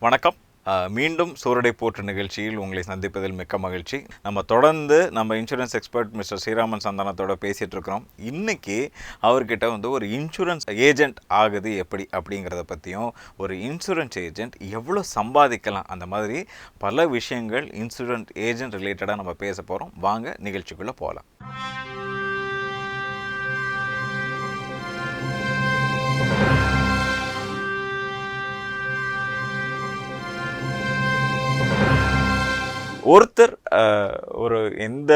வணக்கம். மீண்டும் சூரடை போற்று நிகழ்ச்சியில் உங்களை சந்திப்பதில் மிக்க மகிழ்ச்சி. நம்ம தொடர்ந்து நம்ம இன்சூரன்ஸ் எக்ஸ்பர்ட் மிஸ்டர் ஸ்ரீராமன் சந்தானத்தோட பேசிகிட்டு இருக்கிறோம். இன்றைக்கி அவர்கிட்ட ஒரு இன்சூரன்ஸ் ஏஜென்ட் ஆகுது எப்படி அப்படிங்கிறத பற்றியும், ஒரு இன்சூரன்ஸ் ஏஜென்ட் எவ்வளோ சம்பாதிக்கலாம், அந்த மாதிரி பல விஷயங்கள் இன்சூரன்ஸ் ஏஜென்ட் ரிலேட்டடாக நம்ம பேச போகிறோம். வாங்க நிகழ்ச்சிக்குள்ளே போகலாம். ஒருத்தர் ஒரு எந்த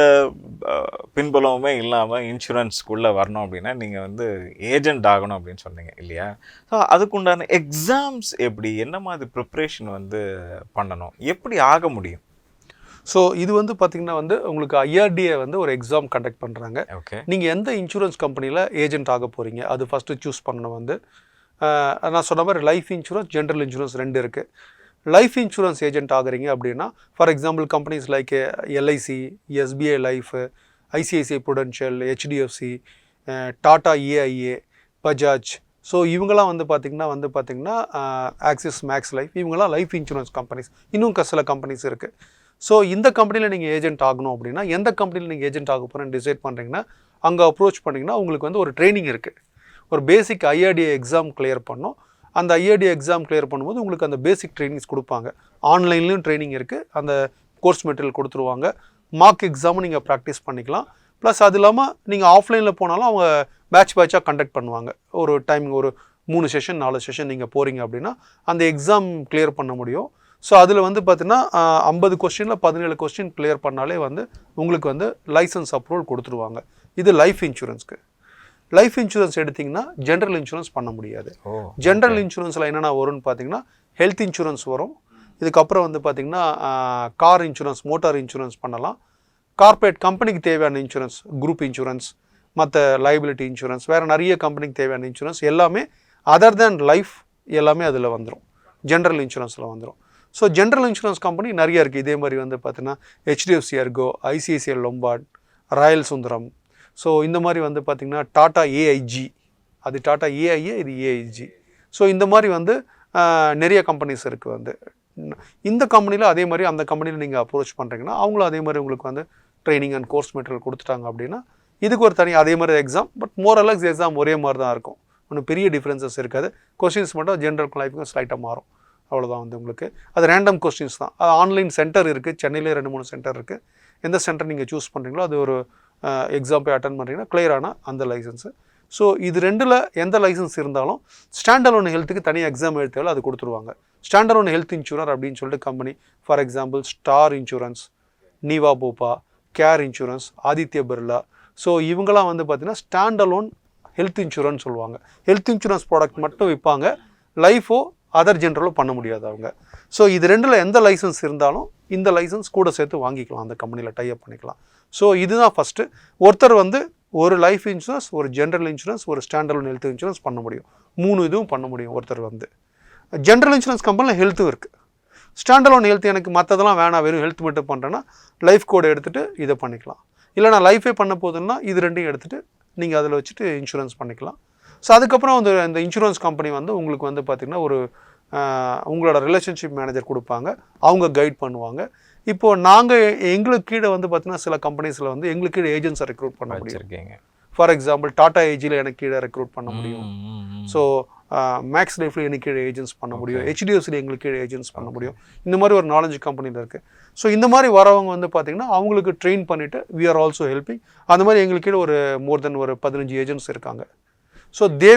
பின்புலமுமே இல்லாமல் இன்சூரன்ஸ்குள்ளே வரணும் அப்படின்னா நீங்கள் ஏஜெண்ட் ஆகணும் அப்படின்னு சொன்னீங்க இல்லையா? ஸோ அதுக்குண்டான எக்ஸாம்ஸ் எப்படி, என்ன மாதிரி ப்ரிப்ரேஷன் பண்ணணும், எப்படி ஆக முடியும்? ஸோ இது பார்த்திங்கன்னா உங்களுக்கு ஐஆர்டிஏ ஒரு எக்ஸாம் கண்டக்ட் பண்ணுறாங்க. ஓகே, நீங்கள் எந்த இன்சூரன்ஸ் கம்பெனியில் ஏஜென்ட் ஆக போகிறீங்க அது ஃபஸ்ட்டு சூஸ் பண்ணணும். நான் சொன்ன மாதிரி லைஃப் இன்சூரன்ஸ், ஜென்ரல் இன்சூரன்ஸ் 2 இருக்குது. லைஃப் இன்சூரன்ஸ் ஏஜென்ட் ஆகுறீங்க அப்படின்னா, for example companies like LIC, SBI life, ICICI Prudential, HDFC, Tata AIA, Bajaj, so இவங்களாம் பார்த்திங்கன்னா ஆக்சிஸ் மேக்ஸ் லைஃப், இவங்களாம் லைஃப் இன்சூரன்ஸ் கம்பெனிஸ். இன்னும் சில கம்பெனிஸ் இருக்குது. ஸோ இந்த கம்பெனியில் நீங்கள் ஏஜென்ட் ஆகணும் அப்படின்னா, எந்த கம்பெனியில் நீங்கள் ஏஜென்ட் ஆக போகிறேன்னு டிசைட் பண்ணுறீங்கன்னா, அங்கே அப்ரோச் பண்ணிங்கன்னா உங்களுக்கு ஒரு ட்ரைனிங் இருக்குது. ஒரு பேசிக் ஐஆர்டிஏ எக்ஸாம் கிளியர் பண்ணோம். அந்த ஐஆர்டிஏ எக்ஸாம் கிளியர் பண்ணும்போது உங்களுக்கு அந்த பேசிக் ட்ரைனிங்ஸ் கொடுப்பாங்க. ஆன்லைன்லேயும் ட்ரைனிங் இருக்குது, அந்த கோர்ஸ் மெட்டீரியல் கொடுத்துருவாங்க. மார்க் எக்ஸாமும் நீங்கள் ப்ராக்டிஸ் பண்ணிக்கலாம். ப்ளஸ் அது இல்லாமல் நீங்கள் ஆஃப்லைனில் போனாலும் அவங்க பேட்சாக கண்டக்ட் பண்ணுவாங்க. ஒரு டைமிங் ஒரு 3 செஷன் 4 செஷன் நீங்கள் போகிறீங்க அப்படின்னா அந்த எக்ஸாம் கிளியர் பண்ண முடியும். ஸோ அதில் பார்த்தீங்கன்னா 50 கொஸ்டினில் 17 கொஸ்டின் கிளியர் பண்ணாலே உங்களுக்கு லைசன்ஸ் அப்ரூவல் கொடுத்துருவாங்க. இது லைஃப் இன்சூரன்ஸ்க்கு. லைஃப் இன்சூரன்ஸ் எடுத்திங்கன்னா ஜென்ரல் இன்சூரன்ஸ் பண்ண முடியாது. ஜென்ரல் இன்சூரன்ஸில் என்னென்ன வரும்னு பார்த்தீங்கன்னா, ஹெல்த் இன்சூரன்ஸ் வரும். இதுக்கப்புறம் பார்த்தீங்கன்னா கார் இன்சூரன்ஸ், மோட்டார் இன்சூரன்ஸ் பண்ணலாம். கார்பரேட் கம்பெனிக்கு தேவையான இன்சூரன்ஸ், குரூப் இன்சூரன்ஸ், மற்ற லைபிலிட்டி இன்சூரன்ஸ், வேறு நிறைய கம்பெனிக்கு தேவையான இன்சூரன்ஸ் எல்லாமே அதர் தேன் லைஃப் எல்லாமே அதில் வந்துடும், ஜென்ரல் இன்சூரன்ஸில் வந்துடும். ஸோ ஜென்ரல் இன்சூரன்ஸ் கம்பெனி நிறைய இருக்குது. இதே மாதிரி பார்த்தீங்கன்னா HDFC Ergo, ICICI Lombard, Royal Sundaram, so இந்த மாதிரி பார்த்திங்கன்னா டாடா ஏஐஜி, அது டாடா ஏஐஏ, இது ஏஐஜி. ஸோ இந்த மாதிரி நிறைய கம்பெனிஸ் இருக்குது. இந்த கம்பெனியில் அதே மாதிரி அந்த கம்பெனியில் நீங்கள் அப்ரோச் பண்ணுறீங்கன்னா அவங்களும் அதே மாதிரி உங்களுக்கு ட்ரைனிங் அண்ட் கோர்ஸ் மெட்டீரியல் கொடுத்துட்டாங்க அப்படின்னா இதுக்கு ஒரு தனி அதே மாதிரி எக்ஸாம். பட் மோரலக்ஸ் எக்ஸாம் ஒரே மாதிரி தான் இருக்கும், ஒன்றும் பெரிய டிஃப்ரென்சஸ் இருக்காது. கொஸ்டின்ஸ் மட்டும் ஜென்ரல் லைஃபுக்கும் ஸ்லைட்டாக மாறும், அவ்வளோதான். உங்களுக்கு அது ரேண்டம் கொஸ்டின்ஸ் தான். அது ஆன்லைன் சென்டர் இருக்குது, சென்னையிலே 2-3 சென்டர் இருக்குது. எந்த சென்டர் நீங்கள் சூஸ் பண்ணுறீங்களோ அது ஒரு எக்ஸாம் போய் அட்டன் பண்ணுறீங்கன்னா கிளியரான அந்த லைசன்ஸு. ஸோ இது 2ல் எந்த லைசன்ஸ் இருந்தாலும் ஸ்டாண்டலோன் ஹெல்த்துக்கு தனியாக எக்ஸாம் எழுத்தாலும் அது கொடுத்துருவாங்க. ஸ்டாண்டலோன் ஹெல்த் இன்சூரர் அப்படின்னு சொல்லிட்டு company, for example star insurance, Niva Bupa, care insurance, Aditya Birla, so இவங்களாம் பார்த்தீங்கன்னா ஸ்டாண்டலோன் ஹெல்த் இன்சூரன்ஸ் சொல்லுவாங்க. ஹெல்த் இன்சூரன்ஸ் ப்ராடக்ட் மட்டும் விற்பாங்க, லைஃபோ அதர் ஜென்ரலோ பண்ண முடியாது அவங்க. ஸோ இது 2ல் எந்த லைசன்ஸ் இருந்தாலும் இந்த லைசன்ஸ் கூட சேர்த்து வாங்கிக்கலாம், அந்த கம்பெனியில் டைப் பண்ணிக்கலாம். ஸோ இதுதான் ஃபஸ்ட்டு. ஒருத்தர் ஒரு லைஃப் இன்சூரன்ஸ், ஒரு ஜென்ரல் இன்சூரன்ஸ், ஒரு ஸ்டாண்டலோன் ஹெல்த் இன்சூரன்ஸ் பண்ண முடியும். 3 இதுவும் பண்ண முடியும் ஒருத்தர். ஜென்ரல் இன்சூரன்ஸ் கம்பெனியில் ஹெல்த்தும் இருக்குது. ஸ்டாண்டலோன் ஹெல்த் எனக்கு மற்றதெல்லாம் வேணாம், வெறும் ஹெல்த் மட்டும் பண்ணுறேன்னா லைஃப் கோடு எடுத்துகிட்டு இதை பண்ணிக்கலாம். இல்லை நான் லைஃபே பண்ண போதுன்னா இது 2யும் எடுத்துகிட்டு நீங்கள் அதில் வச்சுட்டு இன்சூரன்ஸ் பண்ணிக்கலாம். ஸோ அதுக்கப்புறம் இந்த இன்சூரன்ஸ் கம்பெனி உங்களுக்கு பார்த்திங்கன்னா ஒரு உங்களோட ரிலேஷன்ஷிப் மேனேஜர் கொடுப்பாங்க, அவங்க கைட் பண்ணுவாங்க. இப்போது நாங்கள் எங்களுக்கு கீழே பார்த்திங்கன்னா சில கம்பெனிஸில் எங்களுக்கு கீழே ஏஜென்ட்ஸை ரெக்ரூட் பண்ண முடியும். ஃபார் எக்ஸாம்பிள் டாடா ஏஜியில் எனக்கு கீழே ரெக்ரூட் பண்ண முடியும். ஸோ மேக்ஸ் லைஃப்பில் எனக்கு கீழே ஏஜென்ட்ஸ் பண்ண முடியும். ஹெச்டிஎஃப்சியில் எங்களுக்கு கீழே ஏஜென்ட்ஸ் பண்ண முடியும். இந்த மாதிரி ஒரு 4-5 கம்பெனியில் இருக்குது. ஸோ இந்த மாதிரி வரவங்க பார்த்திங்கன்னா அவங்களுக்கு ட்ரெயின் பண்ணிவிட்டு வி ஆர் ஆல்சோ ஹெல்பிங். அந்த மாதிரி எங்களுக்கு கீழே ஒரு மோர் தென் ஒரு 15 ஏஜென்ட்ஸ் இருக்காங்க. So they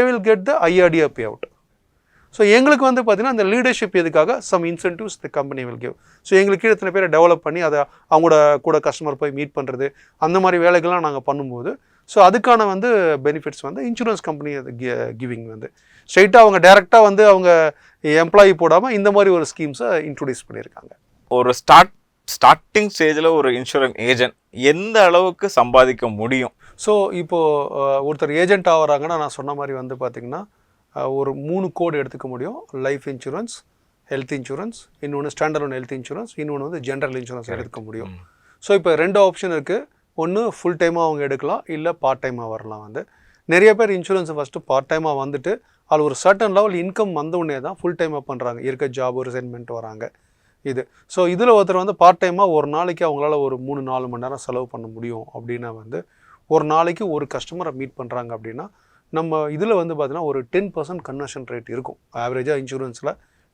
will get the IRDA pay out. So எங்களுக்கு பார்த்திங்கன்னா அந்த லீடர்ஷிப் எதுக்காக some incentives the company will give. So எங்களுக்கு கீழே எத்தனை பேரை டெவலப் பண்ணி அதை அவங்களோட கூட கஸ்டமர் போய் மீட் பண்ணுறது, அந்த மாதிரி வேலைகள்லாம் நாங்கள் பண்ணும்போது ஸோ அதுக்கான பெனிஃபிட்ஸ் இன்சூரன்ஸ் கம்பெனி அது கிவிங் ஸ்ட்ரைட்டாக அவங்க டேரெக்டாக அவங்க எம்ப்ளாயி போடாமல் இந்த மாதிரி ஒரு ஸ்கீம்ஸை இன்ட்ரடியூஸ் பண்ணியிருக்காங்க. ஒரு ஸ்டார்டிங் ஸ்டேஜில் ஒரு இன்சூரன்ஸ் ஏஜென்ட் எந்த அளவுக்கு சம்பாதிக்க முடியும்? ஸோ இப்போது ஒருத்தர் ஏஜென்ட் ஆகிறாங்கன்னா நான் சொன்ன மாதிரி பார்த்திங்கன்னா ஒரு 3 கோடு எடுத்துக்க முடியும். லைஃப் இன்சூரன்ஸ், ஹெல்த் இன்சூரன்ஸ், இன்னொன்று ஸ்டாண்டலோன் ஹெல்த் இன்சூரன்ஸ், இன்னொன்று ஜென்ரல் இன்சூரன்ஸ் எடுத்துக்க முடியும். ஸோ இப்போ 2 ஆப்ஷன் இருக்குது. ஒன்று ஃபுல் டைமாக அவங்க எடுக்கலாம், இல்லை பார்ட் டைமாக வரலாம். நிறைய பேர் இன்சூரன்ஸை ஃபஸ்ட்டு பார்ட் டைமாக வந்துட்டு அது ஒரு சர்டன் லெவல் இன்கம் வந்த உடனே தான் ஃபுல் டைமாக பண்ணுறாங்க. இருக்க ஜாப் ரிசைன்மெண்ட் வராங்க இது. ஸோ இதில் ஒருத்தர் வந்து பார்ட் டைமாக ஒரு நாளைக்கு அவங்களால ஒரு 3-4 மணி நேரம் செலவு பண்ண முடியும் அப்படின்னா வந்து ஒரு நாளைக்கு ஒரு கஸ்டமரை மீட் பண்ணுறாங்க அப்படின்னா நம்ம இதில் வந்து பார்த்தீங்கன்னா ஒரு 10% கன்வர்ஷன் ரேட் இருக்கும். ஆவரேஜாக இன்சூரன்ஸில்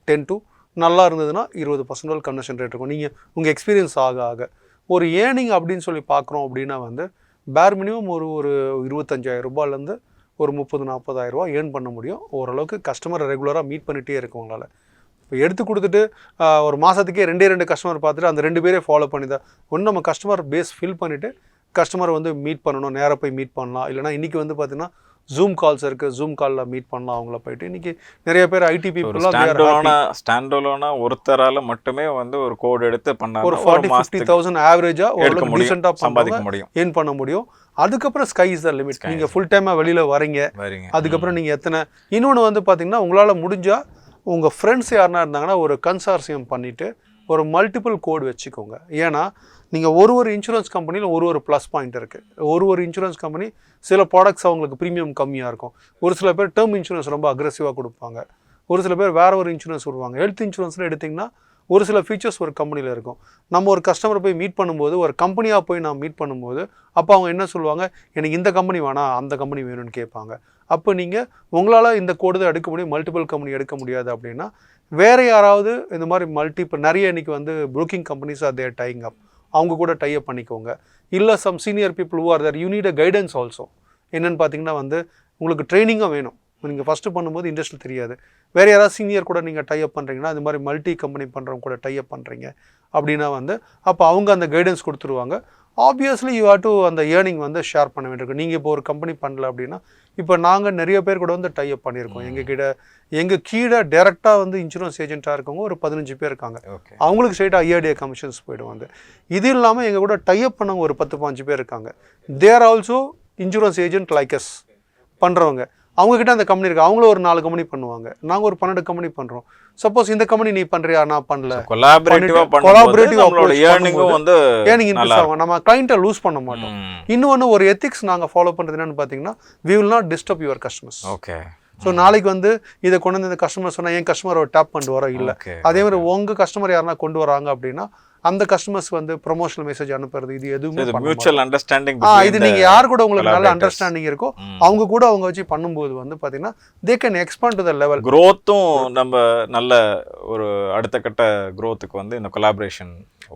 10 to நல்லா இருந்ததுன்னா 20% கன்வர்ஷன் ரேட் இருக்கும். நீங்கள் உங்கள் எக்ஸ்பீரியன்ஸ் ஆக ஆக ஒரு ஏர்னிங் அப்படின்னு சொல்லி பார்க்குறோம் அப்படின்னா வந்து பேர் மினிமம் ஒரு 25,000 ரூபாயிலேருந்து ஒரு 30-40,000 ரூபா ஏர்ன் பண்ண முடியும். ஓரளவுக்கு கஸ்டமரை ரெகுலராக மீட் பண்ணிகிட்டே இருக்கும் உங்களால். இப்போ எடுத்து கொடுத்துட்டு ஒரு மாதத்துக்கே 2 கஸ்டமர் பார்த்துட்டு அந்த 2 பேரே ஃபாலோ பண்ணி தான் ஒன்று நம்ம கஸ்டமர் பேஸ் ஃபில் பண்ணிவிட்டு கஸ்டமரை வந்து மீட் பண்ணணும், நேராக போய் மீட் பண்ணலாம். இல்லைனா இன்றைக்கி வந்து பார்த்தீங்கன்னா ஜூம் கால்ஸ் இருக்குது, ஜூம் காலில் மீட் பண்ணலாம் அவங்கள போயிட்டு. இன்றைக்கி நிறைய பேர் ஐடி பீப்புளாக ஸ்டாண்டோலோனா ஒருத்தரால் மட்டுமே வந்து ஒரு கோட் எடுத்து பண்ண ஒரு 40-50,000 ஆவரேஜாக ஒரு டீசெண்டாக சம்பாதிக்க முடியும், ஏர்ன் பண்ண முடியும். அதுக்கப்புறம் ஸ்கை இஸ் த லிமிட். நீங்கள் ஃபுல் டைமாக வெளியில் வரீங்க, அதுக்கப்புறம் நீங்கள் எத்தனை இன்னொன்று வந்து பார்த்தீங்கன்னா உங்களால் முடிஞ்சால் உங்கள் ஃப்ரெண்ட்ஸ் யாருனா இருந்தாங்கன்னா ஒரு கன்சார்சியம் பண்ணிவிட்டு ஒரு மல்டிபிள் கோடு வச்சுக்கோங்க. ஏன்னா நீங்கள் ஒரு இன்சூரன்ஸ் கம்பெனியில் ஒரு ப்ளஸ் பாயிண்ட் இருக்குது. ஒரு இன்சூரன்ஸ் கம்பெனி சில ப்ராடக்ட்ஸ் அவங்களுக்கு ப்ரீமியம் கம்மியாக இருக்கும். ஒரு சில பேர் டேர்ம் இன்சூரன்ஸ் ரொம்ப அக்ரெசிவாக கொடுப்பாங்க. ஒரு சில பேர் வேறு ஒரு இன்சூரன்ஸ் கொடுப்பாங்க. ஹெல்த் இன்சூரன்ஸில் எடுத்திங்கன்னா ஒரு சில ஃபீச்சர்ஸ் ஒரு கம்பெனியில் இருக்கும். நம்ம ஒரு கஸ்டமரை போய் மீட் பண்ணும்போது ஒரு கம்பெனியாக போய் நான் மீட் பண்ணும்போது அப்போ அவங்க என்ன சொல்லுவாங்க, எனக்கு இந்த கம்பெனி வேணாம் அந்த கம்பெனி வேணும்னு கேட்பாங்க. அப்போ நீங்கள் உங்களால் இந்த கோடு தான் எடுக்க முடியும், மல்டிபிள் கம்பெனி எடுக்க முடியாது அப்படின்னா வேறு யாராவது இந்த மாதிரி நிறைய இன்றைக்கி வந்து broking companies are there tying up, அவங்க கூட டைப் பண்ணிக்கோங்க. இல்லை some senior people who are there you need a guidance also. என்னென்னு பார்த்தீங்கன்னா வந்து உங்களுக்கு ட்ரைனிங்கும் வேணும். நீங்கள் ஃபஸ்ட்டு பண்ணும்போது இண்டஸ்ட்ரி தெரியாது. வேறு யாராவது சீனியர் கூட நீங்கள் டைப் பண்ணுறீங்கன்னா அது மாதிரி மல்டி கம்பெனி பண்ணுறவங்க கூட டைப் பண்ணுறீங்க அப்படின்னா வந்து அப்போ அவங்க அந்த கைடன்ஸ் கொடுத்துருவாங்க. ஆப்வியஸ்லி யூ ஹேவ் டு அந்த ஏர்னிங் வந்து ஷேர் பண்ண வேண்டியிருக்கும். நீங்கள் இப்போ ஒரு கம்பெனி பண்ணல அப்படின்னா இப்போ நாங்கள் நிறைய பேர் கூட வந்து டைப் பண்ணியிருக்கோம். எங்கள் கீழே டேரெக்டாக வந்து இன்சூரன்ஸ் ஏஜென்ட்டாக இருக்கவங்க ஒரு 15 பேர் இருக்காங்க. அவங்களுக்கு ஸ்ட்ரெயிட்டாக ஐஆர்டிஏ கமிஷன்ஸ் போய்டும் வந்து. இது இல்லாமல் எங்கள் கூட டைப் பண்ணவங்க ஒரு 10-15 பேர் இருக்காங்க. There also insurance agent like us பண்ணுறவங்க. அவங்கக்கிட்ட அந்த கம்பெனி இருக்குது, அவங்களும் ஒரு 4 கம்பெனி பண்ணுவாங்க. நாங்கள் ஒரு 12 கம்பெனி பண்ணுறோம். சப்போஸ் இந்த கம்பெனி நீ பண்ணுறியா, நான் பண்ணல, ஏர்னிங் இன்க்ரீஸ் ஆகும். நம்ம கிளைண்ட்டை லூஸ் பண்ண மாட்டோம். இன்னொன்று ஒரு எத்திக்ஸ் நாங்கள் ஃபாலோ பண்ணுறது என்னென்னு பார்த்தீங்கன்னா we will not disturb your customers. Okay. So நாளைக்கு வந்து இதை கொண்டு வந்து இந்த கஸ்டமர் சொன்னால் என் கஸ்டமரை டேப் பண்ணிட்டு வரோம் இல்லை. அதே மாதிரி உங்கள் கஸ்டமர் யாருன்னா கொண்டு வராங்க அப்படின்னா அந்த கஸ்டமர்ஸ் வந்து ப்ரொமோஷனல் மெசேஜ் அனுப்புறது இது எதுவுமே மியூச்சுவல் அண்டர்ஸ்டாண்டிங். இது நீங்கள் யார் கூட உங்களுக்கு நல்ல அண்டர்ஸ்டாண்டிங் இருக்கோ அவங்க கூட அவங்க வச்சு பண்ணும்போது வந்து பார்த்தீங்கன்னா they can expand to the level. க்ரோத்தும் நம்ம நல்ல ஒரு அடுத்த கட்ட க்ரோத்துக்கு வந்து இந்த கொலாபரேஷன்.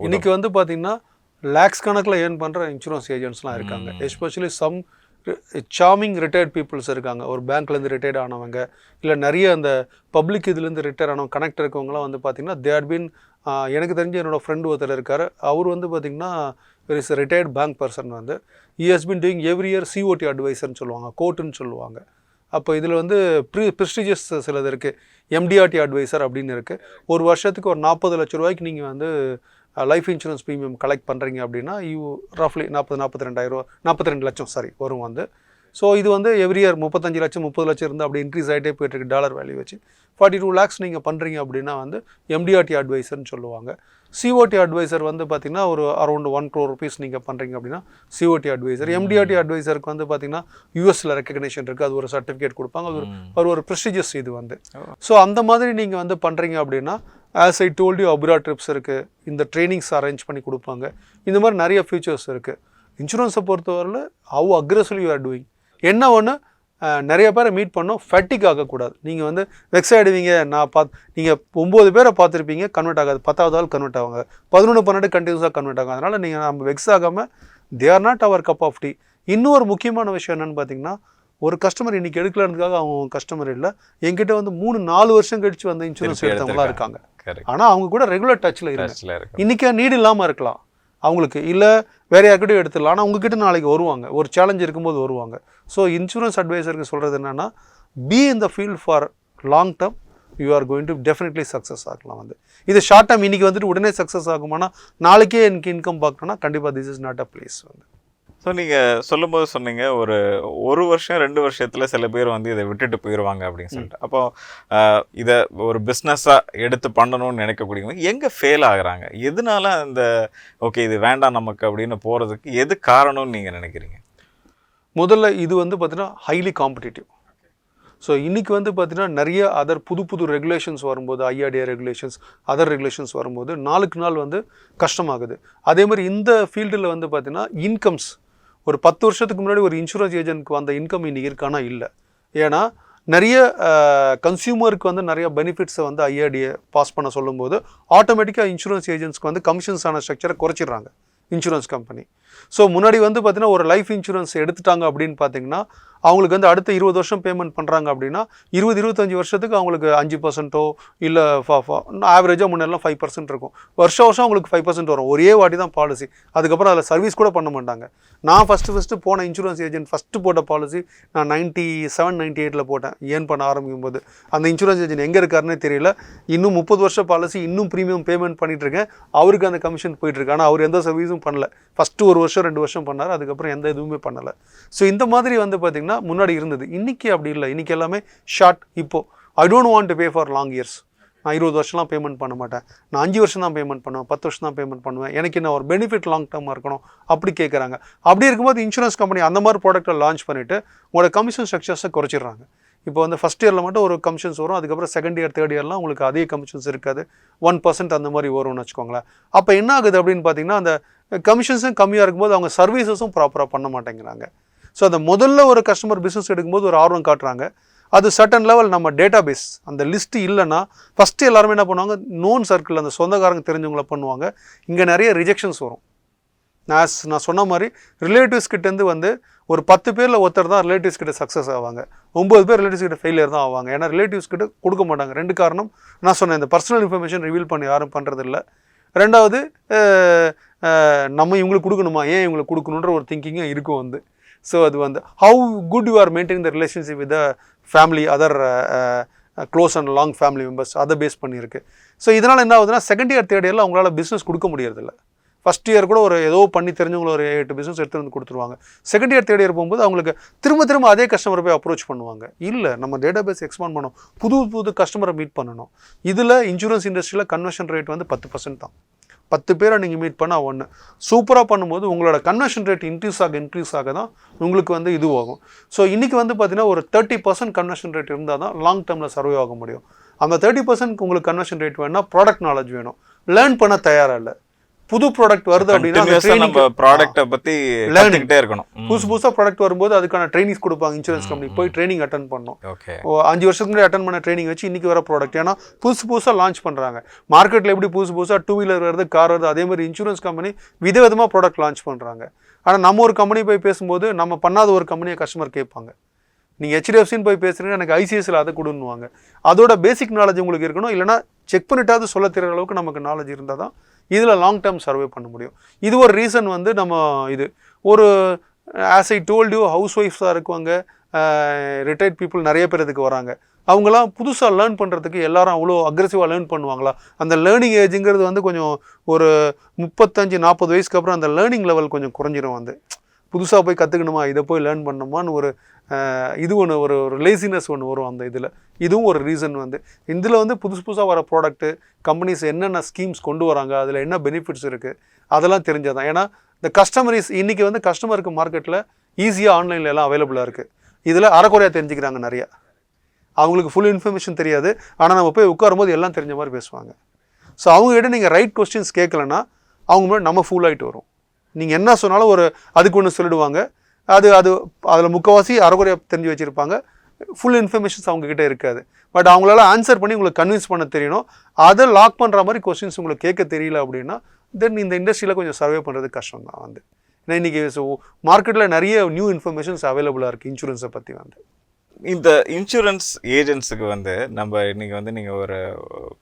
இன்னைக்கு வந்து பார்த்தீங்கன்னா லேக்ஸ் கணக்கில் ஏர்ன் பண்ணுற இன்சூரன்ஸ் ஏஜென்ட்ஸ்லாம் இருக்காங்க. Especially some charming retired peoples இருக்காங்க. ஒரு பேங்க்லேருந்து ரிட்டையர்ட் ஆனவங்க இல்லை நிறைய அந்த பப்ளிக் இதுலேருந்து ரிட்டையர் ஆனவங்க கனெக்ட் இருக்கவங்களாம் வந்து பார்த்திங்கன்னா தே ஹட் பீன். எனக்கு தெரிஞ்ச என்னோடய ஃப்ரெண்டு ஒருத்தர் இருக்கார். அவர் வந்து பார்த்திங்கன்னா இஸ் ரிட்டையர்ட் பேங்க் பர்சன் வந்து he has been doing every year COD அட்வைசர்னு சொல்லுவாங்க, கோர்ட்டுன்னு சொல்லுவாங்க. அப்போ இதில் வந்து ப்ரெஸ்டிஜியஸ் சிலது இருக்குது, எம்டிஆர்டி அட்வைசர் அப்படின்னு இருக்குது. ஒரு வருஷத்துக்கு ஒரு 40 லட்ச ரூபாய்க்கு நீங்கள் வந்து லைஃப் இன்சூரன்ஸ் ப்ரீமியம் கலெக்ட் பண்ணுறீங்க அப்படின்னா யூ ரஃப்லி 42 லட்சம் வரும் வந்து. ஸோ இது வந்து எவ்ரி இயர் 35 லட்சம் 30 லட்சம் இருந்து அப்படி இன்க்ரீஸ் ஆகிட்டே போயிட்டுருக்கு டாலர் வேல்யூ வச்சு. 42 lakhs நீங்கள் பண்ணுறீங்க அப்படின்னா வந்து எம்டிஆர்டி அட்வைசர்னு சொல்லுவாங்க. சிஓடி அட்வைசர் வந்து பார்த்திங்கன்னா ஒரு அரௌண்ட் 1 crore rupees நீங்கள் பண்ணுறீங்க அப்படின்னா சிஓடி அட்வைசர். எம்டிஆர்டி அட்வைசருக்கு வந்து பார்த்திங்கன்னா யூஎஸில் ரெக்கக்னேஷன் இருக்குது, அது ஒரு சர்டிஃபிகேட் கொடுப்பாங்க, அது ஒரு ப்ரெஸ்டிஜியஸ் இது வந்து. ஸோ அந்த மாதிரி நீங்கள் வந்து பண்ணுறீங்க அப்படின்னா as I told you abroad trips இருக்குது, இந்த ட்ரைனிங்ஸ் அரேஞ்ச் பண்ணி கொடுப்பாங்க. இந்த மாதிரி நிறைய ஃபீச்சர்ஸ் இருக்குது. இன்சூரன்ஸை பொறுத்தவரையில் how aggressively you are doing. என்ன ஒன்று நிறைய பேரை மீட் பண்ணோம், ஃபேட்டிக் ஆகக்கூடாது. நீங்கள் வந்து வெக்ஸ் ஆகிடுவீங்க. நீங்கள் 9 பேரை பார்த்துருப்பீங்க, கன்வெர்ட் ஆகாது. 10வது ஆள் கன்வெர்ட் ஆவாங்க, 11-12 கண்டினியூஸாக கன்வெர்ட் ஆகும். அதனால் நீங்கள் நம்ம வெக்ஸ் ஆகாமல் they are not our cup of tea. இன்னொரு முக்கியமான விஷயம் என்னென்னு பார்த்தீங்கன்னா ஒரு கஸ்டமர் இன்றைக்கி எடுக்கலான்றதுக்காக அவங்க கஸ்டமர் இல்லை, என்கிட்ட வந்து 3-4 வருஷம் கழிச்சு வந்து இன்சூரன்ஸ் எடுத்தவங்களாம் இருக்காங்க. ஆனால் அவங்க கூட ரெகுலர் டச்சில் இருக்காங்க. இன்றைக்கி நீடு இல்லாமல் இருக்கலாம் அவங்களுக்கு, இல்லை வேறு யார்கிட்டையும் எடுத்துடலாம். ஆனால் உங்ககிட்ட நாளைக்கு வருவாங்க, ஒரு சேலஞ்ச் இருக்கும்போது வருவாங்க. ஸோ இன்சூரன்ஸ் அட்வைசருக்கு சொல்கிறது என்னென்னா be in the field for long term, you are going to definitely success ஆகலாம் வந்து. இது ஷார்ட் டேர்ம் இன்றைக்கி வந்துட்டு உடனே சக்ஸஸ் ஆகுமானா நாளைக்கே எனக்கு இன்கம் பார்க்கணும்னா கண்டிப்பாக this is not a place வந்து. ஸோ நீங்கள் சொல்லும்போது சொன்னீங்க ஒரு வருஷம் 2 வருஷத்தில் சில பேர் வந்து இதை விட்டுட்டு போயிடுவாங்க அப்படின்னு சொல்லிட்டு. அப்போ இதை ஒரு பிஸ்னஸாக எடுத்து பண்ணணும்னு நினைக்கக்கூடியவங்க எங்கே ஃபெயில் ஆகுறாங்க, எதனால அந்த ஓகே இது வேண்டாம் நமக்கு அப்படின்னு போகிறதுக்கு எது காரணம்னு நீங்கள் நினைக்கிறீங்க? முதல்ல இது வந்து பார்த்தீங்கன்னா ஹைலி காம்படிட்டிவ். ஸோ இன்றைக்கி வந்து பார்த்திங்கன்னா நிறைய புது ரெகுலேஷன்ஸ் வரும்போது, ஐஆர்டிஏ ரெகுலேஷன்ஸ், அதர் ரெகுலேஷன்ஸ் வரும்போது நாளுக்கு நாள் வந்து கஷ்டமாகுது. அதே மாதிரி இந்த ஃபீல்டில் வந்து பார்த்திங்கன்னா இன்கம்ஸ் ஒரு 10 வருஷத்துக்கு முன்னாடி ஒரு இன்சூரன்ஸ் ஏஜென்ட்க்கு வந்த இன்கம் இன்றைக்கி இருக்கானா இல்லை. ஏன்னா நிறைய கன்சியூமருக்கு வந்து நிறைய பெனிஃபிட்ஸை வந்து ஐஆர்டிஏ பாஸ் பண்ண சொல்லும்போது ஆட்டோமேட்டிக்காக இன்சூரன்ஸ் ஏஜென்ட்ஸ்க்கு வந்து கமிஷன்ஸான ஸ்ட்ரக்சரை குறைச்சிடுறாங்க இன்சூரன்ஸ் கம்பெனி. ஸோ முன்னாடி வந்து பார்த்தீங்கன்னா ஒரு லைஃப் இன்சூரன்ஸ் எடுத்துட்டாங்க அப்படின்னு பார்த்தீங்கன்னா அவங்களுக்கு வந்து அடுத்த 20 வருஷம் பேமெண்ட் பண்ணுறாங்க அப்படின்னா 20-25 வருஷத்துக்கு அவங்களுக்கு 5% இல்லை ஆவரேஜாக முன்னெல்லாம் 5% இருக்கும். வருஷம் அவங்களுக்கு 5% வரும். ஒரே வாட்டி தான் பாலிசி. அதுக்கப்புறம் அதில் சர்வீஸ் கூட பண்ண மாட்டாங்க. நான் ஃபஸ்ட்டு போன இன்சூரன்ஸ் ஏஜென்ட் ஃபஸ்ட்டு போட்ட பாலிசி நான் 97-98 போட்டேன். ஏன் பண்ண ஆரம்பிக்கும் போது அந்த இன்சூரன்ஸ் ஏஜென்ட் எங்கே இருக்காருன்னே தெரியல. இன்னும் 30 வருஷம் பாலிசி, இன்னும் ப்ரீமியம் பேமெண்ட் பண்ணிட்டு இருக்கேன். அவருக்கு அந்த கமிஷன் போயிட்டுருக்கு. ஆனால் அவர் எந்த சர்வீஸும் பண்ணல. ஃபஸ்ட்டு 1 வருஷம் 2 வருஷம் பண்ணார். அதுக்கப்புறம் எந்த இதுவுமே பண்ணலை. ஸோ இந்த மாதிரி வந்து பார்த்திங்கன்னா முன்னாடி இருந்தது. இன்றைக்கி அப்படி இல்லை. இன்றைக்கி எல்லாமே ஷார்ட். இப்போது I don't want to pay for long years. நான் 20 வருஷம்லாம் பேமெண்ட் பண்ண மாட்டேன். நான் 5 வருஷம் தான் பேமெண்ட் பண்ணுவேன், 10 வருஷம் தான் பேமெண்ட் பண்ணுவேன். எனக்கு என்ன ஒரு பெனிஃபிட் லாங் டர்மாக இருக்கணும் அப்படி கேட்குறாங்க. அப்படி இருக்கும்போது இன்சூரன்ஸ் கம்பெனி அந்த மாதிரி ப்ராடக்ட்டை லான்ச் பண்ணிவிட்டு உங்களோட கமிஷன் ஸ்ட்ரக்சர்ஸை குறைச்சிடுறாங்க. இப்போ வந்து ஃபஸ்ட் இயரில் மட்டும் ஒரு கமிஷன்ஸ் வரும். அதுக்கப்புறம் செகண்ட் இயர் தேர்ட் இயர்லாம் உங்களுக்கு அதே கமிஷன்ஸ் இருக்காது. 1% அந்த மாதிரி வரும்னு வச்சுக்கோங்களேன். அப்போ என்ன ஆகுது அப்படின்னு பார்த்தீங்கன்னா அந்த கமிஷன்ஸும் கம்மியாக இருக்கும்போது அவங்க சர்வீசஸும் ப்ராப்பராக பண்ண மாட்டேங்கிறாங்க. ஸோ அந்த முதல்ல ஒரு கஸ்டமர் பிஸ்னஸ் எடுக்கும்போது ஒரு ஆர்வம் காட்டுறாங்க. அது சர்டன் லெவல் நம்ம டேட்டா பேஸ் அந்த லிஸ்ட்டு இல்லைன்னா ஃபஸ்ட்டு எல்லாருமே என்ன பண்ணுவாங்க, நோன் சர்க்கிள் அந்த சொந்தக்காரங்க தெரிஞ்சவங்கள பண்ணுவாங்க. இங்கே நிறைய ரிஜெக்ஷன்ஸ் வரும். நான் சொன்ன மாதிரி ரிலேட்டிவ்ஸ் கிட்டேருந்து வந்து ஒரு 10 பேரில் ஒருத்தர் தான் ரிலேட்டிவ்ஸ் கிட்ட சக்ஸஸ் ஆவாங்க. 9 பேர் ரிலேட்டிவ்ஸ் கிட்ட ஃபெயிலியர் தான் ஆவாங்க. ஏன்னா ரிலேட்டிவ்ஸ் கிட்ட கொடுக்க மாட்டாங்க. 2 காரணம் நான் சொன்னேன். இந்த பர்சனல் இன்ஃபர்மேஷன் ரிவீல் பண்ணி யாரும் பண்ணுறதில்ல. 2வது நம்ம இவங்களுக்கு கொடுக்கணுமா, ஏன் இவங்களுக்கு கொடுக்கணுன்ற ஒரு திங்கிங்கும் இருக்கும் வந்து. ஸோ அது வந்து how good you are maintain the relationship with the family, other close and long family members, அதை பேஸ் பண்ணியிருக்கு. ஸோ இதனால் என்ன ஆகுதுன்னா செகண்ட் இயர் தேர்ட் இயரில் அவங்களால பிஸ்னஸ் கொடுக்க முடியறதில்ல. ஃபஸ்ட் இயர் கூட ஒரு ஏதோ பண்ணி தெரிஞ்சவங்கள ஒரு 8 பிஸ்னஸ் எடுத்து வந்து கொடுத்துருவாங்க. செகண்ட் இயர் தேர்ட் இயர் போகும்போது அவங்களுக்கு திரும்ப அதே கஸ்டமரை போய் அப்ரோச் பண்ணுவாங்க. இல்லை, நம்ம டேட்டா பேஸ் எக்ஸ்பாண்ட் பண்ணணும், புது கஸ்டமரை மீட் பண்ணணும். இதில் இன்சூரன்ஸ் இண்டஸ்ட்ரியில் கன்வர்ஷன் ரேட் வந்து 10% தான். 10 பேரை நீங்கள் மீட் பண்ணால் 1 சூப்பராக பண்ணும்போது உங்களோட கன்வர்ஷன் ரேட் இன்க்ரீஸ் ஆக தான் உங்களுக்கு வந்து இது ஆகும். ஸோ இன்றைக்கி வந்து பார்த்தீங்கன்னா ஒரு 30% கன்வர்ஷன் ரேட் இருந்தால் தான் லாங் டேர்மில் சர்வே ஆக முடியும். அந்த 30% உங்களுக்கு கன்வர்ஷன் ரேட் வேணும்னா ப்ராடக்ட் நாலேஜ் வேணும். லேர்ன் பண்ண தயாராக இல்லை. புது ப்ராடக்ட் வருது அப்படின்னா ப்ராடக்ட்டை பற்றி லேர்னிங்கிட்டே இருக்கணும். புதுசாக ப்ராடக்ட் வரும்போது அதுக்கான ட்ரைனிங்ஸ் கொடுப்பாங்க. இன்சூரன்ஸ் கம்பெனி போய் ட்ரைனிங் அட்டன் பண்ணணும். 5 வருஷத்துக்கு முன்னாடி அட்டன் பண்ண ட்ரைனிங் வச்சு இன்றைக்கி வர ப்ராடக்ட். ஏன்னா புதுசாக லான்ச் பண்ணுறாங்க. மார்க்கெட்டில் எப்படி புதுசாக 2 வீலர் வருது, கார் வருது, அதே மாதிரி இன்சூரன்ஸ் கம்பெனி விதவிதமாக ப்ராடக்ட் லான்ச் பண்ணுறாங்க. ஆனால் நம்ம ஒரு கம்பெனி போய் பேசும்போது நம்ம பண்ணாத ஒரு கம்பெனியை கஸ்டமர் கேட்பாங்க. நீங்கள் HDFCன்னு போய் பேசுகிறீங்க, எனக்கு ICICIயில் அதை கொடுன்னுவாங்க. அதோட பேசிக் நாலேஜ் உங்களுக்கு இருக்கணும். இல்லைனா செக் பண்ணிட்டாவது சொல்ல தெரிகிற அளவுக்கு நமக்கு நாலேஜ் இருந்தால் தான் இதில் லாங் டேர்ம் சர்வே பண்ண முடியும். இது ஒரு ரீசன் வந்து நம்ம இது ஒரு as I told you house ஒய்ஃப்ஸாக இருக்குவாங்க, ரிட்டையர்ட் பீப்புள் நிறைய பேர் இதுக்கு வராங்க. அவங்களாம் புதுசாக லேர்ன் பண்ணுறதுக்கு எல்லாரும் அவ்வளோ அக்ரெசிவாக லேர்ன் பண்ணுவாங்களா? அந்த லேர்னிங் ஏஜுங்கிறது வந்து கொஞ்சம் ஒரு 35-40 வயசுக்கு அப்புறம் அந்த லேர்னிங் லெவல் கொஞ்சம் குறைஞ்சிரும். வந்து புதுசாக போய் கற்றுக்கணுமா, இதை போய் லேர்ன் பண்ணணுமான்னு ஒரு இது ஒரு லேசினஸ் ஒன்று வரும் அந்த இதில். இதுவும் ஒரு ரீசன் வந்து இதில் வந்து புதுசாக வர ப்ராடக்ட்டு கம்பெனிஸ் என்னென்ன ஸ்கீம்ஸ் கொண்டு வராங்க, அதில் என்ன பெனிஃபிட்ஸ் இருக்குது அதெல்லாம் தெரிஞ்சதான். ஏன்னா இந்த கஸ்டமர்ஸ் இன்றைக்கி வந்து கஸ்டமருக்கு மார்க்கெட்டில் ஈஸியாக ஆன்லைனில் எல்லாம் அவைலபிளாக இருக்குது. இதில் அரைக்குறையாக தெரிஞ்சுக்கிறாங்க நிறையா. அவங்களுக்கு ஃபுல் இன்ஃபர்மேஷன் தெரியாது. ஆனால் நம்ம போய் உட்காரும்போது எல்லாம் தெரிஞ்ச மாதிரி பேசுவாங்க. ஸோ அவங்ககிட்ட நீங்கள் ரைட் கொஸ்டின்ஸ் கேட்கலன்னா அவங்க முன்னாடி நம்ம ஃபுல் ஆகிட்டு வரும். நீங்கள் என்ன சொன்னாலும் ஒரு அதுக்கு ஒன்று சொல்லிடுவாங்க. அதில் முக்கால்வாசி அரைக்குறையாக தெரிஞ்சு வச்சுருப்பாங்க. ஃபுல் இன்ஃபர்மேஷன்ஸ் அவங்கக்கிட்ட இருக்காது. பட் அவங்களால ஆன்சர் பண்ணி உங்களுக்கு கன்வின்ஸ் பண்ண தெரியணும். அதை லாக் பண்ணுற மாதிரி கொஸ்டின்ஸ் உங்களுக்கு கேட்க தெரியல அப்படின்னா தென் இந்த இண்டஸ்ட்ரியில் கொஞ்சம் சர்வே பண்ணுறது கஷ்டம் தான் வந்து. ஏன்னா இன்றைக்கி மார்க்கெட்டில் நிறைய நியூ இன்ஃபர்மேஷன்ஸ் அவைலபிளாக இருக்குது இன்சூரன்ஸை பற்றி வந்து. இந்த இன்சூரன்ஸ் ஏஜென்ட்ஸுக்கு வந்து நம்ம இன்றைக்கி வந்து நீங்கள் ஒரு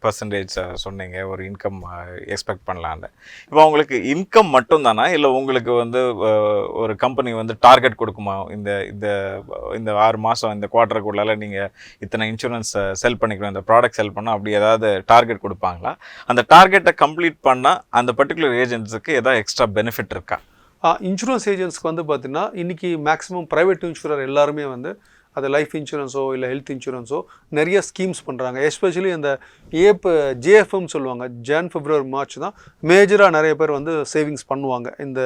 பர்சன்டேஜ் சொன்னீங்க, ஒரு இன்கம் எக்ஸ்பெக்ட் பண்ணலான்னு. இப்போ அவங்களுக்கு இன்கம் மட்டும்தானா, இல்லை உங்களுக்கு வந்து ஒரு கம்பெனி வந்து டார்கெட் கொடுக்குமா? இந்த இந்த இந்த 6 மாதம் இந்த குவார்ட்டருக்குள்ளால நீங்கள் இத்தனை இன்சூரன்ஸ் செல் பண்ணிக்கணும், இந்த ப்ராடக்ட் செல் பண்ணால் அப்படி ஏதாவது டார்கெட் கொடுப்பாங்களா? அந்த டார்கெட்டை கம்ப்ளீட் பண்ணால் அந்த பர்டிகுலர் ஏஜென்ட்ஸுக்கு ஏதாவது எக்ஸ்ட்ரா பெனிஃபிட் இருக்கா? இன்சூரன்ஸ் ஏஜென்ட்ஸ்க்கு வந்து பார்த்திங்கன்னா இன்றைக்கி மேக்ஸிமம் ப்ரைவேட் இன்சூரர் எல்லாருமே வந்து அது லைஃப் இன்சூரன்ஸோ இல்லை ஹெல்த் இன்சூரன்ஸோ நிறைய ஸ்கீம்ஸ் பண்ணுறாங்க. எஸ்பெஷலி இந்த JFM சொல்லுவாங்க, ஜான் ஃபெப்ரவரி மார்ச் தான் மேஜராக நிறைய பேர் வந்து சேவிங்ஸ் பண்ணுவாங்க. இந்த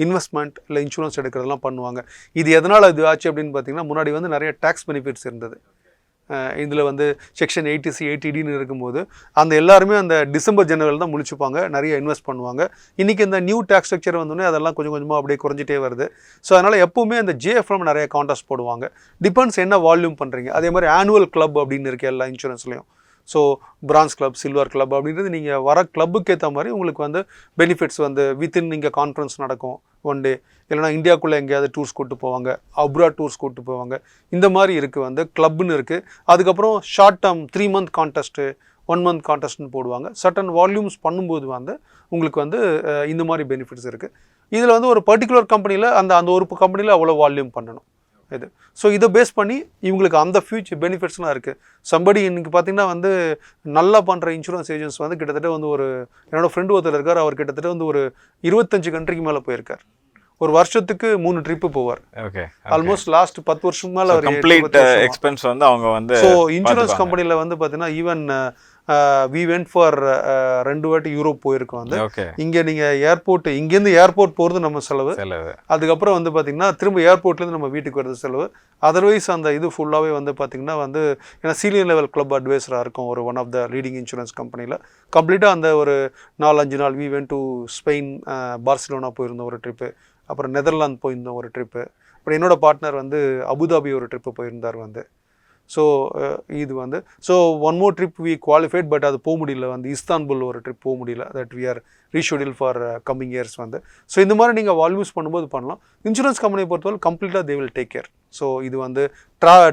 இன்வெஸ்ட்மெண்ட் இல்லை இன்சூரன்ஸ் எடுக்கிறதெல்லாம் பண்ணுவாங்க. இது எதனால் இது ஆச்சு அப்படின்னு பார்த்தீங்கன்னா முன்னாடி வந்து நிறைய டேக்ஸ் பெனிஃபிட்ஸ் இருந்தது. இதில் வந்து செக்ஷன் 80C 80Dன்னு இருக்கும்போது அந்த எல்லாருமே அந்த டிசம்பர் ஜனவரியில் தான் முழிச்சுப்பாங்க, நிறைய இன்வெஸ்ட் பண்ணுவாங்க. இன்றைக்கி இந்த நியூ டேக்ஸ் ஸ்ட்ரக்சர் வந்தோடனே அதெல்லாம் கொஞ்சம் கொஞ்சமாக அப்படியே குறைஞ்சிட்டே வருது. ஸோ அதனால் எப்போவுமே அந்த ஜேஎஃப்எம் நிறைய கான்டாஸ்ட் போடுவாங்க. டிபெண்ட்ஸ் என்ன வால்யூம் பண்ணுறீங்க. அதே மாதிரி ஆனுவல் கிளப் அப்படின்னு இருக்குது எல்லா இன்சூரன்ஸ்லையும். So bronze club, silver club அப்படின்றது நீங்கள் வர கிளப்புக்கு ஏற்ற மாதிரி உங்களுக்கு வந்து பெனிஃபிட்ஸ் வந்து வித்தின் இங்கே கான்ஃபரன்ஸ் நடக்கும் 1 day, இல்லைனா இந்தியாவுக்குள்ளே எங்கேயாவது டூர்ஸ் கூப்பிட்டு போவாங்க, அப்ராட் டூர்ஸ் கூப்பிட்டு போவாங்க. இந்த மாதிரி இருக்குது வந்து கிளப்னு இருக்குது. அதுக்கப்புறம் short term 3 month contest, 1 month கான்டெஸ்ட்னு போடுவாங்க. சர்டன் வால்யூம்ஸ் பண்ணும்போது வந்து உங்களுக்கு வந்து இந்த மாதிரி பெனிஃபிட்ஸ் இருக்குது. இதில் வந்து ஒரு பர்டிகுலர் கம்பெனியில் அந்த ஒரு கம்பெனியில் அவ்வளோ வால்யூம் பண்ணணும் இது. ஸோ இதை பேஸ் பண்ணி இவங்களுக்கு அந்த ஃபியூச்சர் பெனிஃபிட்ஸ்லாம் இருக்குது. சம்படி இன்றைக்கி பார்த்திங்கன்னா வந்து நல்லா பண்ணுற இன்சூரன்ஸ் ஏஜென்ட்ஸ் வந்து கிட்டத்தட்ட வந்து ஒரு என்னோடய ஃப்ரெண்டு ஒருத்தர் இருக்கார். அவர் கிட்டத்தட்ட வந்து ஒரு 25 கண்ட்ரிக்கு மேலே போயிருக்கார். ஒரு வருஷத்துக்கு 3 ட்ரிப்பு போவார். ஓகே, ஆல்மோஸ்ட் லாஸ்ட் 10 வருஷம் மேலே அவர் கம்ப்ளீட் எக்ஸ்பென்ஸ் வந்து அவங்க வந்து. ஸோ இன்சூரன்ஸ் கம்பெனியில் வந்து பார்த்தீங்கன்னா ஈவன் வி வென்ட் ஃபார் 2 வாட்டி யூரோப் போயிருக்கோம் வந்து. இங்கே நீங்கள் ஏர்போர்ட், இங்கேருந்து ஏர்போர்ட் போகிறது நம்ம செலவு. அதுக்கப்புறம் வந்து பார்த்திங்கன்னா திரும்ப ஏர்போர்ட்லேருந்து நம்ம வீட்டுக்கு வரது செலவு. அதர்வைஸ் அந்த இது ஃபுல்லாகவே வந்து பார்த்திங்கன்னா வந்து ஏன்னா சீனியர் லெவல் கிளப் அட்வைஸராக இருக்கும் ஒரு one of the leading insurance கம்பெனியில். கம்ப்ளீட்டாக அந்த ஒரு 4-5 நாள் we went to Spain, Barcelona போயிருந்தோம் ஒரு ட்ரிப்பு. அப்புறம் நெதர்லாந்து போயிருந்தோம் ஒரு ட்ரிப்பு. அப்புறம் என்னோட பார்ட்னர் வந்து அபுதாபி ஒரு ட்ரிப்பு போயிருந்தார் வந்து. ஸோ இது வந்து so 1 more trip we qualified. But அது போக முடியல வந்து. இஸ்தான்புல் ஒரு ட்ரிப் போக முடியல. That we are reschedule for coming years வந்து. ஸோ இந்த மாதிரி நீங்கள் வால்யூம்ஸ் பண்ணும்போது பண்ணலாம். இன்சூரன்ஸ் கம்பெனியை பொறுத்தவரை கம்ப்ளீட்டாக they will take care. So இது வந்து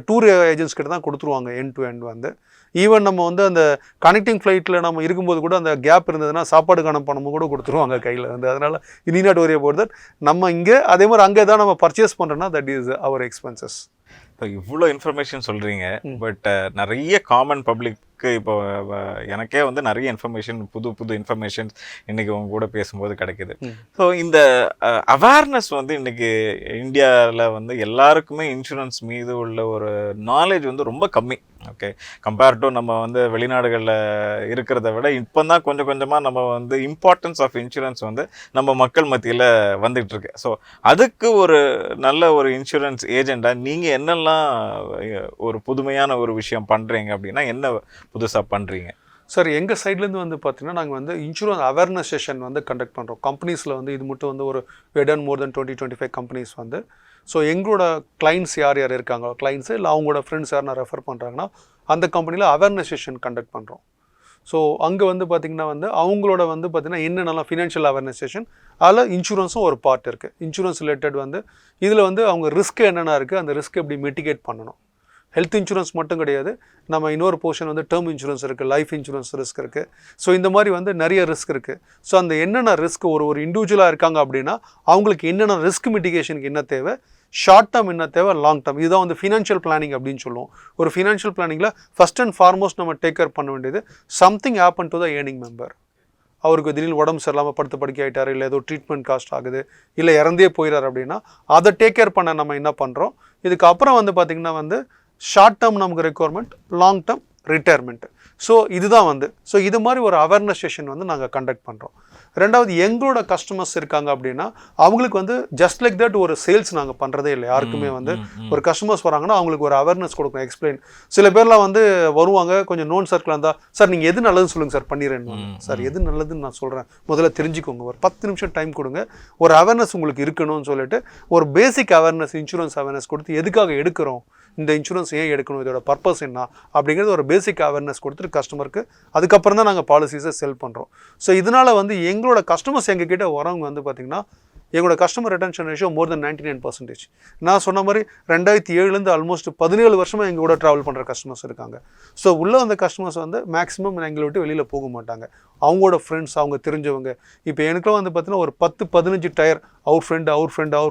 டூர் ஏஜென்ட்ஸ் கிட்ட தான் கொடுத்துருவாங்க எண்ட் டு எண்ட் வந்து. ஈவன் நம்ம வந்து அந்த கனெக்டிங் ஃப்ளைட்டில் நம்ம இருக்கும்போது கூட அந்த கேப் இருந்ததுன்னா சாப்பாடுக்கான பணமும் கூட கொடுத்துருவாங்க கையில் வந்து. அதனால் இனி நாட் ஒரி அபவுட் தட். நம்ம இங்கே அதே மாதிரி அங்கே தான் நம்ம பர்ச்சேஸ் பண்ணுறோன்னா தட் இஸ் அவர் எக்ஸ்பென்சஸ். இப்போ இவ்வளோ இன்ஃபர்மேஷன் சொல்கிறீங்க. பட் நிறைய காமன் பப்ளிக்கு இப்போ எனக்கே வந்து நிறைய இன்ஃபர்மேஷன், புது இன்ஃபர்மேஷன்ஸ் இன்றைக்கி உங்க கூட பேசும்போது கிடைக்கிது. ஸோ இந்த அவேர்னஸ் வந்து இன்றைக்கி இந்தியாவில் வந்து எல்லாருக்குமே இன்சூரன்ஸ் மீது உள்ள ஒரு நாலேஜ் வந்து ரொம்ப கம்மி. ஓகே, கம்பேர் டு நம்ம வந்து வெளிநாடுகளில் இருக்கிறத விட இப்போ தான் கொஞ்சம் கொஞ்சமாக நம்ம வந்து இம்பார்ட்டன்ஸ் ஆஃப் இன்சூரன்ஸ் வந்து நம்ம மக்கள் மத்தியில் வந்துகிட்ருக்கு. ஸோ அதுக்கு ஒரு நல்ல ஒரு இன்சூரன்ஸ் ஏஜெண்டாக நீங்கள் என்னெல்லாம் ஒரு புதுமையான ஒரு விஷயம் பண்ணுறீங்க அப்படின்னா என்ன புதுசாக பண்ணுறீங்க? சார், எங்கள் சைட்லேருந்து வந்து பார்த்தீங்கன்னா நாங்கள் வந்து இன்சூரன்ஸ் அவேர்னஸ் செஷன் வந்து கண்டக்ட் பண்ணுறோம். கம்பெனிஸில் வந்து இது மட்டும் வந்து ஒரு வெடன் மோர் தென் 20-25 கம்பெனிஸ் வந்து. ஸோ எங்களோட கிளைண்ட்ஸ் யார் யார் இருக்காங்களோ கிளைண்ட்ஸு இல்லை அவங்களோட ஃப்ரெண்ட்ஸ் யார் நான் ரெஃபர் பண்ணுறாங்கன்னா அந்த கம்பெனியில் அவேர்னஸ் செஷன் கண்டக்ட் பண்ணுறோம். ஸோ அங்கே வந்து பார்த்திங்கன்னா வந்து அவங்களோட வந்து பார்த்திங்கன்னா என்னென்னலாம் ஃபினான்ஷியல் அவேர்னஸ் செஷன், அதில் இன்சூரன்ஸும் ஒரு பார்ட் இருக்குது. இன்சூரன்ஸ் ரிலேட்டட் வந்து இதில் வந்து அவங்க ரிஸ்க் என்னென்ன இருக்குது, அந்த ரிஸ்க் எப்படி மிட்டிகேட் பண்ணணும். ஹெல்த் இன்சூரன்ஸ் மட்டும் கிடையாது, நம்ம இன்னொரு போர்ஷன் வந்து டேர்ம் இன்சூரன்ஸ் இருக்குது, லைஃப் இன்சூரன்ஸ் ரிஸ்க் இருக்குது. ஸோ இந்த மாதிரி வந்து நிறைய ரிஸ்க் இருக்குது. ஸோ அந்த என்னென்ன ரிஸ்க் ஒரு இண்டிவிஜுவலாக இருக்காங்க அப்படின்னா அவங்களுக்கு என்னென்ன ரிஸ்க் மிட்டிகேஷனுக்கு என்ன தேவை, ஷார்ட் டேர்ம் என்ன தேவை, லாங் டேர்ம், இதுதான் வந்து ஃபினான்ஷியல் பிளானிங் அப்படின்னு சொல்லுவோம். ஒரு ஃபினான்ஷியல் பிளானிங்கில் ஃபஸ்ட் அண்ட் ஃபார்மோஸ்ட் நம்ம டேக் கேர் பண்ண வேண்டியது something happen to the earning member. அவருக்கு திடீர்னு உடம்பு சரியில்லாமல் படுக்கை ஆகிட்டார், இல்லை ஏதோ ட்ரீட்மெண்ட் காஸ்ட் ஆகுது, இல்லை இறந்தே போயிடார் அப்படின்னா அதை டேக் கேர் பண்ண நம்ம என்ன பண்ணுறோம். இதுக்கப்புறம் வந்து பார்த்திங்கன்னா வந்து ஷார்ட் டேர்ம் நமக்கு requirement, long term retirement. So இதுதான் வந்து ஸோ இது மாதிரி ஒரு அவேர்னஸ் செஷன் வந்து நாங்கள் கண்டக்ட் பண்ணுறோம். ரெண்டாவது, எங்களோட கஸ்டமர்ஸ் இருக்காங்க அப்படின்னா அவங்களுக்கு வந்து ஜஸ்ட் லைக் தட் ஒரு சேல்ஸ் நாங்கள் பண்ணுறதே இல்லை யாருக்குமே. வந்து ஒரு கஸ்டமர்ஸ் வராங்கன்னா அவங்களுக்கு ஒரு அவேர்னஸ் கொடுக்கணும், எக்ஸ்பிளைன். சில பேர்லாம் வந்து வருவாங்க, கொஞ்சம் நோன் சர்க்கிள் இருந்தால் சார் நீங்கள் எது நல்லதுன்னு சொல்லுங்கள் சார், பண்ணிடுறேன்னு. சார் எது நல்லதுன்னு நான் சொல்கிறேன், முதல்ல தெரிஞ்சுக்கோங்க, ஒரு 10 நிமிஷம் டைம் கொடுங்க, ஒரு அவேர்னஸ் உங்களுக்கு இருக்கணும்னு சொல்லிட்டு ஒரு பேசிக் அவேர்னஸ், இன்சூரன்ஸ் அவேர்னஸ் கொடுத்து எதுக்காக எடுக்கிறோம், இந்த இன்சூரன்ஸ் ஏன் எடுக்கணும், இதோட பர்பஸ் என்ன அப்படிங்கிறது ஒரு பேசிக் அவேர்னஸ் கொடுத்துட்டு கஸ்டமருக்கு அதுக்கப்புறம் தான் நாங்கள் பாலிசிஸை செல் பண்ணுறோம். ஸோ இதனால் வந்து எங்களோட கஸ்டமர்ஸ் எங்ககிட்ட வரவங்க வந்து பார்த்திங்கன்னா எங்களோட கஸ்டமர் ரிட்டன்ஷன் ரேஷியோ மோர் தென் 99%. நான் சொன்ன மாதிரி 2007 ஆல்மோஸ்ட் 17 வருஷமாக எங்களோட ட்ராவல் பண்ணுற கஸ்டமர்ஸ் இருக்காங்க. ஸோ உள்ளே வந்த கஸ்டமர்ஸ் வந்து மேக்ஸிமம் எங்களை விட்டு வெளியில் போக மாட்டாங்க. அவங்களோட ஃப்ரெண்ட்ஸ், அவங்க தெரிஞ்சவங்க. இப்போ எனக்குலாம் வந்து பார்த்தீங்கன்னா ஒரு 10-15 டயர் அவர்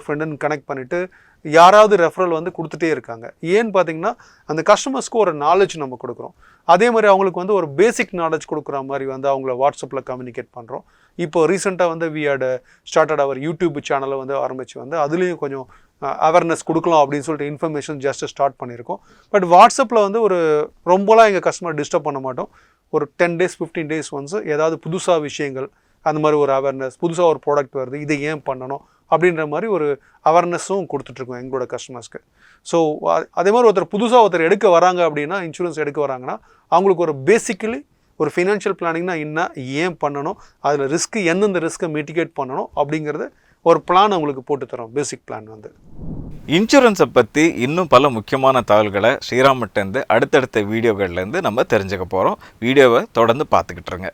ஃப்ரெண்டுன்னு கனெக்ட் பண்ணிவிட்டு யாராவது ரெஃபரல் வந்து கொடுத்துட்டே இருக்காங்க. ஏன்னு பார்த்தீங்கன்னா அந்த கஸ்டமர்ஸ்க்கு ஒரு நாலேஜ் நம்ம கொடுக்குறோம். அதே மாதிரி அவங்களுக்கு வந்து ஒரு பேசிக் நாலேஜ் கொடுக்குற மாதிரி வந்து அவங்கள வாட்ஸ்அப்பில் கம்யூனிகேட் பண்ணுறோம். இப்போ ரீசெண்டாக வந்து we had started our YouTube சேனலை வந்து ஆரம்பித்து வந்து அதுலேயும் கொஞ்சம் அவேர்னஸ் கொடுக்கலாம் அப்படின்னு சொல்லிட்டு இன்ஃபர்மேஷன் ஜஸ்ட் ஸ்டார்ட் பண்ணியிருக்கோம். பட் வாட்ஸ்அப்பில் வந்து ஒரு ரொம்பலாம் எங்கள் கஸ்டமர் டிஸ்டர்ப் பண்ண மாட்டோம். ஒரு 10 days 15 days ஒன்ஸ் ஏதாவது புதுசாக விஷயங்கள், அந்த மாதிரி ஒரு அவேர்னஸ், புதுசாக ஒரு ப்ராடக்ட் வருது, இதை ஏன் பண்ணணும், அப்படின்ற மாதிரி ஒரு அவேர்னஸும் கொடுத்துட்ருக்கோம் எங்களோட கஸ்டமர்ஸ்க்கு. ஸோ அதே மாதிரி ஒருத்தர் எடுக்க வராங்க அப்படின்னா, இன்சூரன்ஸ் எடுக்க வராங்கன்னா, அவங்களுக்கு ஒரு பேசிக்கலி ஒரு ஃபினான்ஷியல் பிளானிங்னா என்ன, ஏன் பண்ணணும், அதில் எந்தெந்த ரிஸ்க்கை மிட்டிகேட் பண்ணணும் அப்படிங்கிறத ஒரு பிளான் அவங்களுக்கு போட்டு தரோம். பேசிக் பிளான் வந்து இன்சூரன்ஸை பற்றி இன்னும் பல முக்கியமான தகவல்களை ஸ்ரீராம்கிட்டேருந்து அடுத்தடுத்த வீடியோகள்லேருந்து நம்ம தெரிஞ்சுக்க போகிறோம். வீடியோவை தொடர்ந்து பார்த்துக்கிட்டுருங்க.